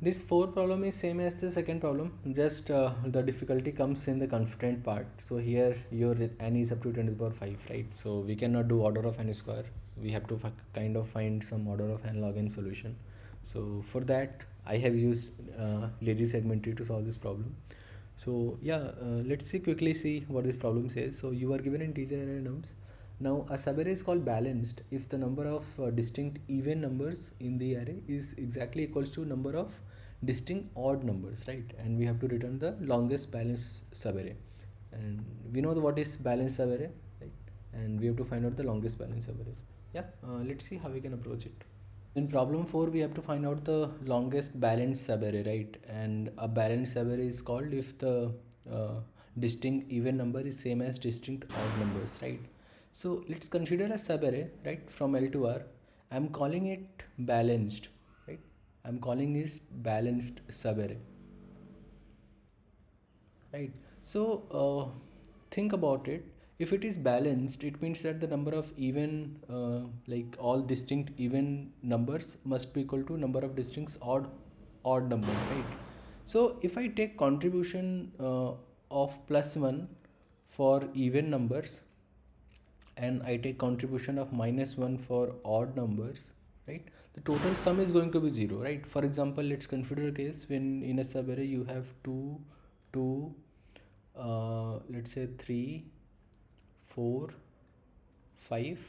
This fourth problem is same as the second problem, just the difficulty comes in the confident part. So here your n is up to 10 to the power 5, right? So we cannot do order of n square. We have to kind of find some order of n log n solution. So for that I have used lazy segment tree to solve this problem. So yeah, let's quickly see what this problem says. So you are given integer and nums. Now a subarray is called balanced if the number of distinct even numbers in the array is exactly equals to number of distinct odd numbers, right? And we have to return the longest balanced subarray. And we know what is balanced subarray, right? And we have to find out the longest balanced subarray. Yeah, let's see how we can approach it. In problem 4, we have to find out the longest balanced subarray, right? And a balanced subarray is called if the distinct even number is same as distinct odd numbers, right? So let's consider a subarray, right, from L to R. I'm calling it balanced, right? I'm calling it balanced subarray, right? So think about it. If it is balanced, it means that the number of even like all distinct even numbers must be equal to number of distinct odd numbers, right? So if I take contribution of +1 for even numbers and I take contribution of -1 for odd numbers, right, the total sum is going to be 0, right? For example, let's consider a case when in a subarray you have 2, let's say 3, 4, 5,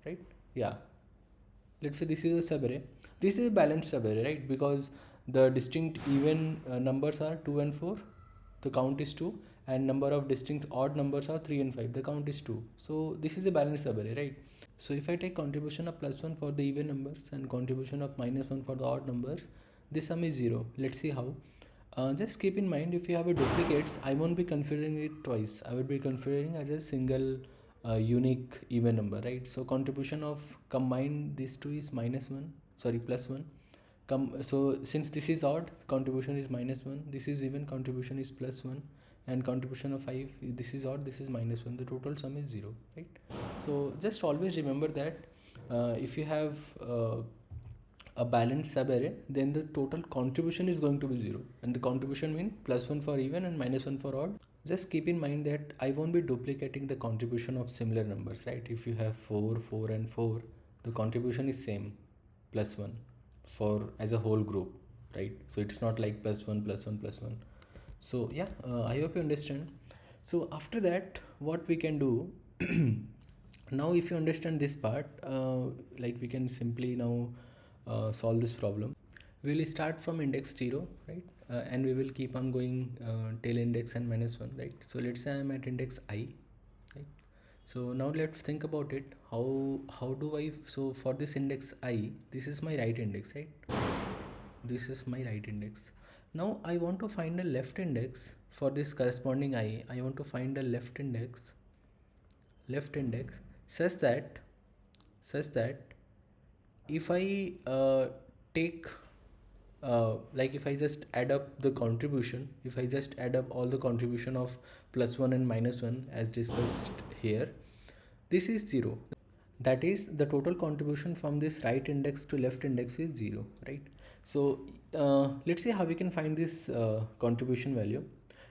right? Yeah, let's say this is a subarray. This is a balanced subarray, right? Because the distinct even numbers are 2 and 4, the count is 2, and number of distinct odd numbers are 3 and 5, the count is 2. So this is a balanced subarray, right? So if I take contribution of +1 for the even numbers and contribution of -1 for the odd numbers, this sum is 0. Let's see how. Just keep in mind, if you have a duplicates, I won't be configuring it twice. I will be configuring as a single unique even number, right? So contribution of combine these two is -1, sorry, +1. So since this is odd, contribution is -1. This is even, contribution is +1. And contribution of 5, this is odd, this is -1. The total sum is 0, right? So just always remember that if you have a balanced subarray, then the total contribution is going to be 0, and the contribution means +1 for even and -1 for odd. Just keep in mind that I won't be duplicating the contribution of similar numbers, right? If you have 4, 4 and 4, the contribution is same, +1 for as a whole group, right? So it's not like +1 +1 +1. So yeah, I hope you understand. So after that, what we can do now, if you understand this part, like we can simply now solve this problem. We will start from index 0, right? And we will keep on going till index n -1, right? So let's say I'm at index I, right? So now let's think about it. How do I, so for this index I, this is my right index, right? This is my right index. Now I want to find a left index for this corresponding I. I want to find a left index such that if I take like if I just add up the contribution, if I just add up all the contribution of +1 and -1 as discussed here, this is 0. That is, the total contribution from this right index to left index is 0, right? So let's see how we can find this contribution value.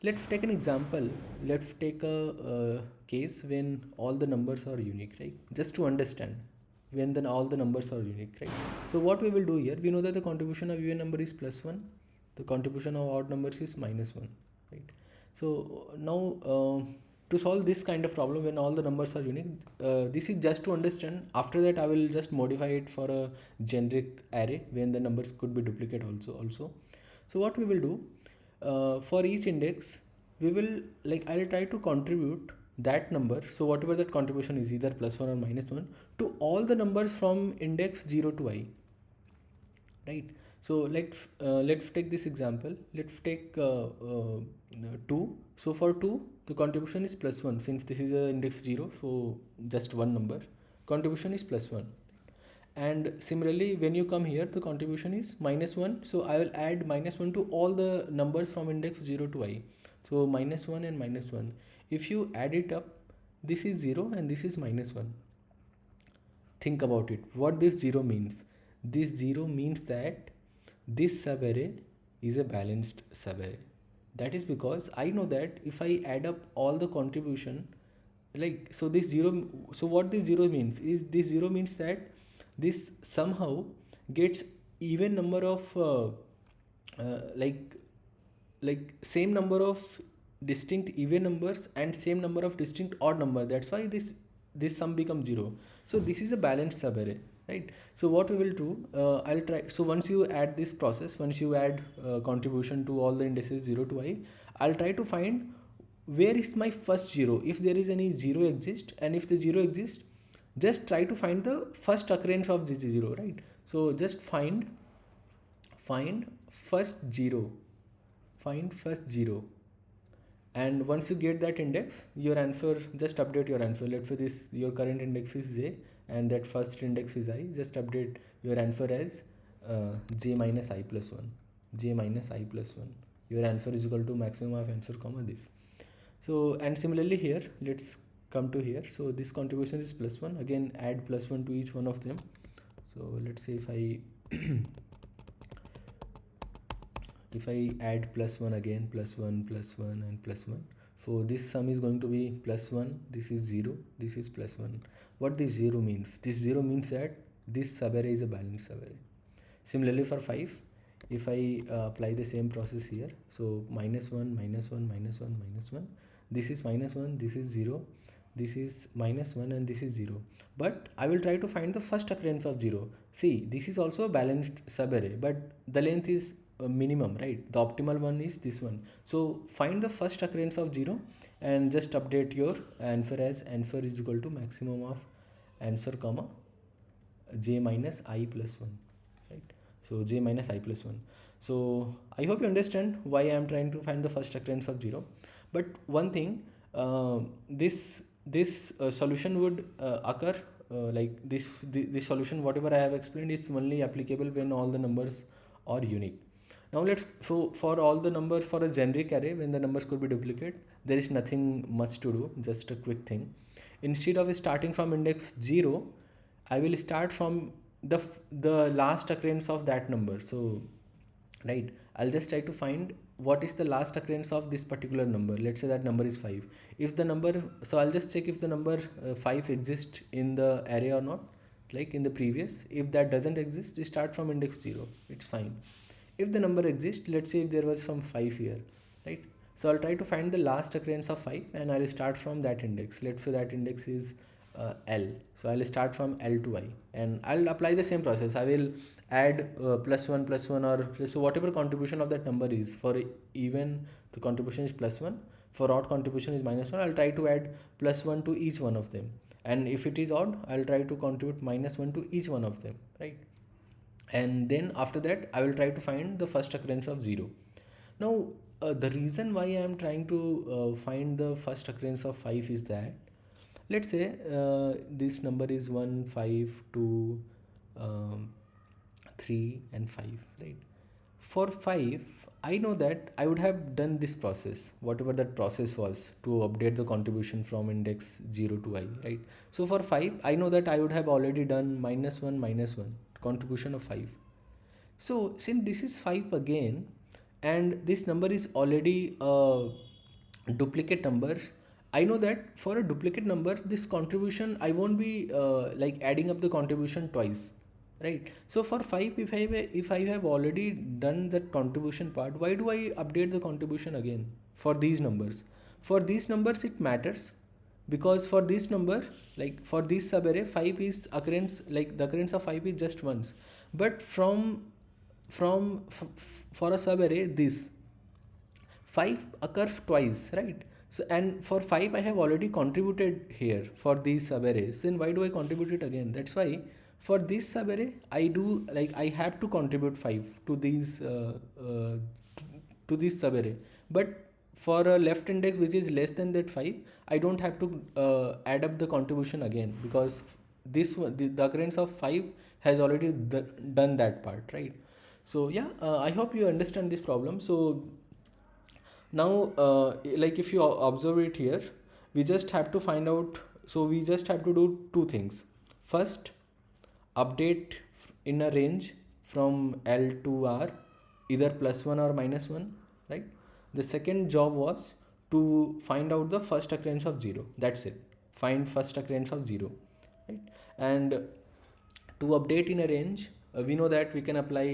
Let's take an example. Let's take a case when all the numbers are unique, right? Just to understand, when then all the numbers are unique, right? So what we will do here, we know that the contribution of even number is +1, the contribution of odd numbers is -1, right? So now to solve this kind of problem when all the numbers are unique, this is just to understand. After that I will just modify it for a generic array when the numbers could be duplicate also. So what we will do, for each index we will, like, I'll try to contribute that number, so whatever that contribution is, either +1 or -1, to all the numbers from index 0 to I, right? So let's take this example. Let's take 2. So for 2, the contribution is +1, since this is a index 0, so just one number, contribution is +1. And similarly, when you come here, the contribution is -1, so I will add -1 to all the numbers from index 0 to I. So -1 and -1, if you add it up, this is 0 and this is -1. Think about it, what this 0 means. This 0 means that this subarray is a balanced subarray. That is because I know that if I add up all the contribution, like, so this zero, so what this zero means is, this zero means that this somehow gets even number of like same number of distinct even numbers and same number of distinct odd number. That's why this sum becomes zero. So this is a balanced subarray, right? So what we will do, I'll try. So once you add this process, once you add contribution to all the indices 0 to I, I'll try to find where is my first zero, if there is any zero exist, and if the zero exists, just try to find the first occurrence of this zero, right? So just find first zero, find first zero, and once you get that index, your answer, just update your answer. Let's say this, your current index is j and that first index is I, just update your answer as j minus I plus 1, j minus I plus 1. Your answer is equal to maximum of answer comma this. So, and similarly here, let's come to here. So this contribution is plus 1, again add plus 1 to each one of them. So let's say if I if I add plus 1 again, plus 1 and plus 1, so this sum is going to be plus 1, this is 0, this is plus 1. What this 0 means? This 0 means that this subarray is a balanced subarray. Similarly for 5, if I apply the same process here, so minus 1, minus 1, minus 1, minus 1, this is minus 1, this is 0, this is minus 1 and this is 0. But I will try to find the first occurrence of 0. See, this is also a balanced subarray, but the length is minimum, right? The optimal one is this one. So find the first occurrence of 0 and just update your answer as answer is equal to maximum of answer comma j minus I plus 1, right? So j minus I plus 1. So I hope you understand why I am trying to find the first occurrence of 0. But one thing, this solution would occur like this solution, whatever I have explained, is only applicable when all the numbers are unique. Now let's, so for all the numbers, for a generic array, when the numbers could be duplicate, there is nothing much to do, just a quick thing. Instead of starting from index 0, I will start from the last occurrence of that number. So right, I'll just try to find what is the last occurrence of this particular number. Let's say that number is 5. If the number, so I'll just check if the number 5 exists in the array or not, like in the previous. If that doesn't exist, start from index 0, it's fine. If the number exists, let's say if there was some 5 here, right? So I'll try to find the last occurrence of 5 and I'll start from that index. Let's say that index is L. So I'll start from L to I and I'll apply the same process. I will add plus 1 or so whatever contribution of that number is. For even, the contribution is plus 1. For odd, contribution is minus 1. I'll try to add plus 1 to each one of them. And if it is odd, I'll try to contribute minus 1 to each one of them, right? And then after that I will try to find the first occurrence of 0. Now the reason why I am trying to find the first occurrence of 5 is that, let's say this number is 1, 5, 2, 3 and 5, right? For 5, I know that I would have done this process, whatever that process was, to update the contribution from index 0 to I, right? So for 5, I know that I would have already done minus 1, contribution of 5. So since this is 5 again and this number is already a duplicate number, I know that for a duplicate number, this contribution, I won't be like adding up the contribution twice, right? So for 5, if I have already done that contribution part, why do I update the contribution again for these numbers? For these numbers it matters, because for this number, like for this subarray, 5 is occurrence, like the occurrence of 5 is just once. But for a subarray, this 5 occurs twice, right? So, and for 5 I have already contributed here for these subarrays, then why do I contribute it again? That's why for this subarray I do, like I have to contribute 5 to these to this subarray. But for a left index which is less than that 5, I don't have to add up the contribution again, because this one, the occurrence of 5 has already done that part, right? So yeah, I hope you understand this problem. So now like if you observe it here, we just have to find out, so we just have to do two things. First, update in a range from L to R, either +1 or -1, right? The second job was to find out the first occurrence of 0. That's it. Find first occurrence of 0, right? And to update in a range, we know that we can apply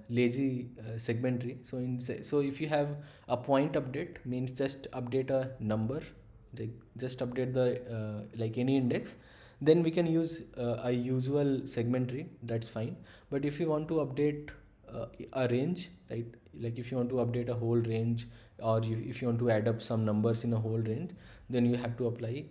lazy segmentary. So if you have a point update, means just update a number, like just update the like any index, then we can use a usual segmentary. That's fine. But if you want to update a range, right, like if you want to update a whole range, or if you want to add up some numbers in a whole range, then you have to apply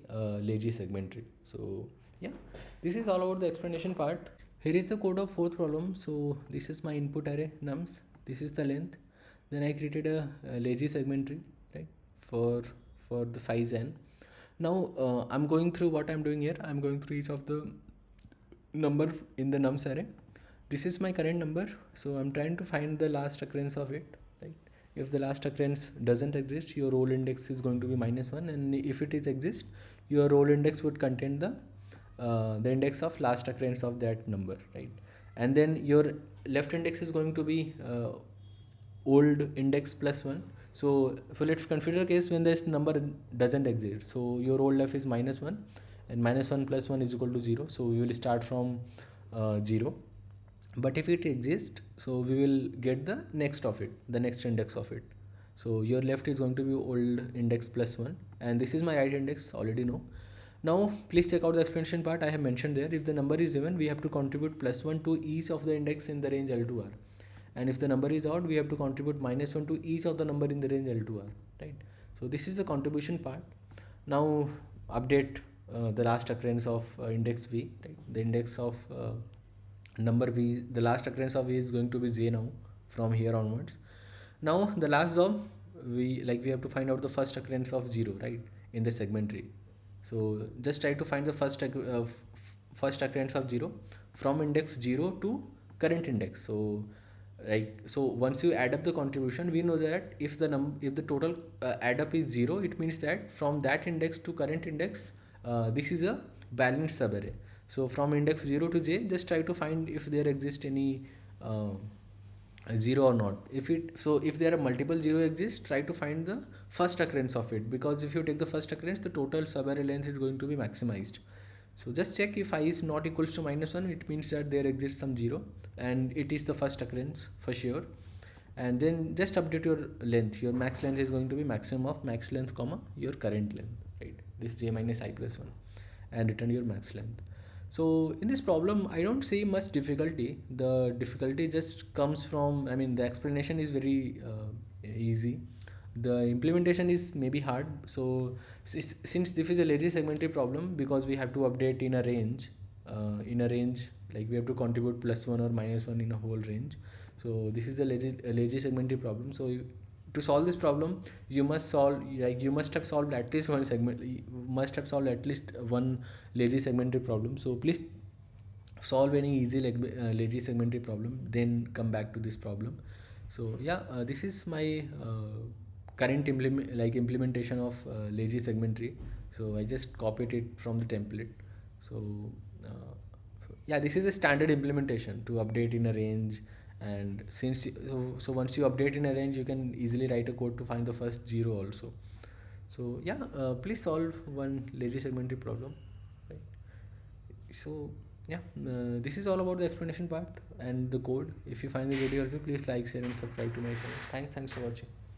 lazy segmentary. So yeah, this is all about the explanation part. Here is the code of fourth problem. So this is my input array nums. This is the length. Then I created a lazy segmentary, right, for the size n. Now I'm going through what I'm doing here. I'm going through each of the number in the nums array. This is my current number, so I'm trying to find the last occurrence of it, right? If the last occurrence doesn't exist, your roll index is going to be -1, and if it is exist, your roll index would contain the index of last occurrence of that number, right? And then your left index is going to be old index +1. So let's consider a case when this number doesn't exist. So your old left is -1, and -1 + 1 is equal to 0. So we will start from 0. But if it exists, so we will get the next of it, the next index of it. So your left is going to be old index +1, and this is my right index, already know. Now please check out the explanation part. I have mentioned there, if the number is even, we have to contribute +1 to each of the index in the range L to R, and if the number is odd, we have to contribute -1 to each of the number in the range L to R, right? So this is the contribution part. Now update the last occurrence of index V, right? The index of number V, the last occurrence of V is going to be J now from here onwards. Now the last job, we have to find out the first occurrence of 0, right, in the segmentary. So just try to find the first occurrence of 0 from index 0 to current index. So once you add up the contribution, we know that if the total add up is 0, it means that from that index to current index, this is a balanced subarray. So from index 0 to j, just try to find if there exists any 0 or not. If there are multiple 0 exist, try to find the first occurrence of it, because if you take the first occurrence, the total subarray length is going to be maximized. So just check if I is not equals to -1, it means that there exists some 0, and it is the first occurrence for sure. And then just update your length. Your max length is going to be maximum of max length comma your current length, right? This j minus I plus 1, and return your max length. So in this problem, I don't see much difficulty. The difficulty just comes from, I mean, the explanation is very easy. The implementation is maybe hard. So since this is a lazy segmentary problem, because we have to update in a range, like we have to contribute +1 or -1 in a whole range. So this is the lazy segmentary problem. So to solve this problem, you must have solved at least one segment. You must have solved at least one lazy segmentary problem. So please solve any easy lazy segmentary problem, then come back to this problem. So yeah, this is my current implementation of lazy segmentary. So I just copied it from the template. So yeah, this is a standard implementation to update in a range. And so once you update in a range, you can easily write a code to find the first 0 also. So yeah, please solve one lazy segmentary problem, right? So yeah, this is all about the explanation part and the code. If you find the video helpful, please like, share and subscribe to my channel. Thanks for watching.